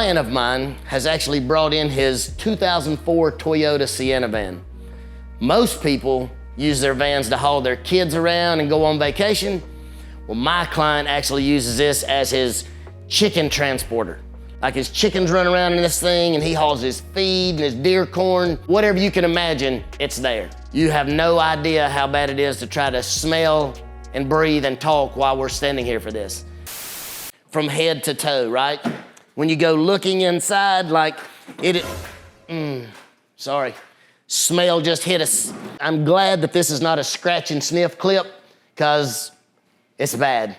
client of mine has actually brought in his 2004 Toyota Sienna van. Most people use their vans to haul their kids around and go on vacation. Well, my client actually uses this as his chicken transporter. Like his chickens run around in this thing and he hauls his feed and his deer corn, whatever you can imagine, it's there. You have no idea how bad it is to try to smell and breathe and talk while we're standing here for this. From head to toe, right? When you go looking inside, like sorry, smell just hit us. I'm glad that this is not a scratch and sniff clip, because it's bad.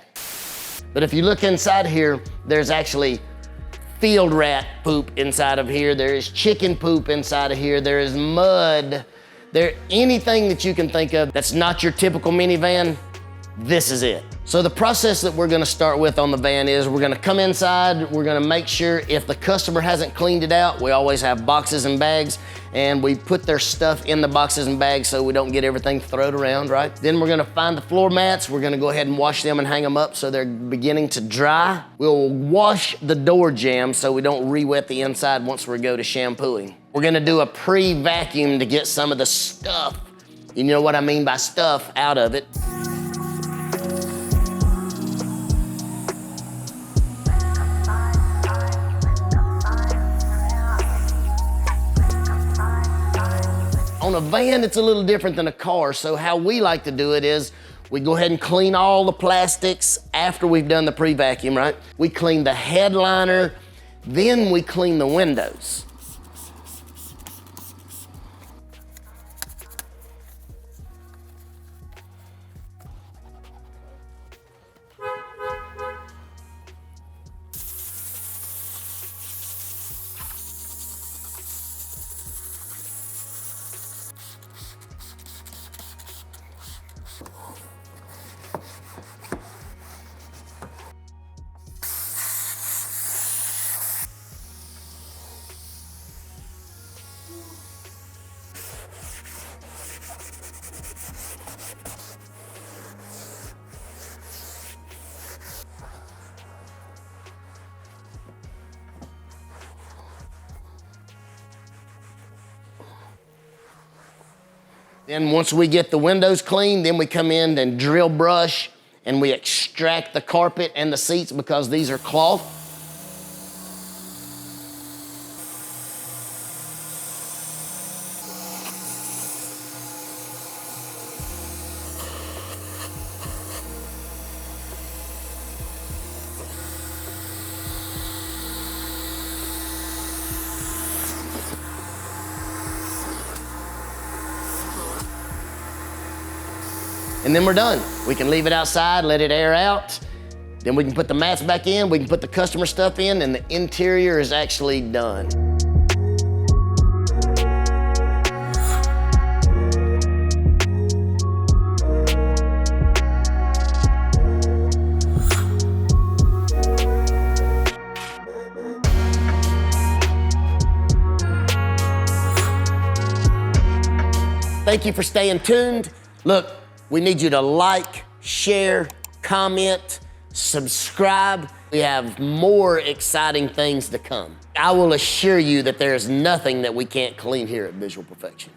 But if you look inside here, there's actually field rat poop inside of here. There is chicken poop inside of here. There is mud. Anything that you can think of that's not your typical minivan, this is it. So the process that we're gonna start with on the van is we're gonna come inside, we're gonna make sure if the customer hasn't cleaned it out, we always have boxes and bags, and we put their stuff in the boxes and bags so we don't get everything thrown around, right? Then we're gonna find the floor mats, we're gonna go ahead and wash them and hang them up so they're beginning to dry. We'll wash the door jambs so we don't re-wet the inside once we go to shampooing. We're gonna do a pre-vacuum to get some of the stuff, you know what I mean by stuff, out of it. On a van, it's a little different than a car, so how we like to do it is we go ahead and clean all the plastics after we've done the pre-vacuum, right? We clean the headliner, then we clean the windows. Then once we get the windows clean, then we come in and drill brush and we extract the carpet and the seats because these are cloth. And then we're done. We can leave it outside, let it air out. Then we can put the mats back in, we can put the customer stuff in, and the interior is actually done. Thank you for staying tuned. Look, we need you to like, share, comment, subscribe. We have more exciting things to come. I will assure you that there is nothing that we can't clean here at Visual Perfection.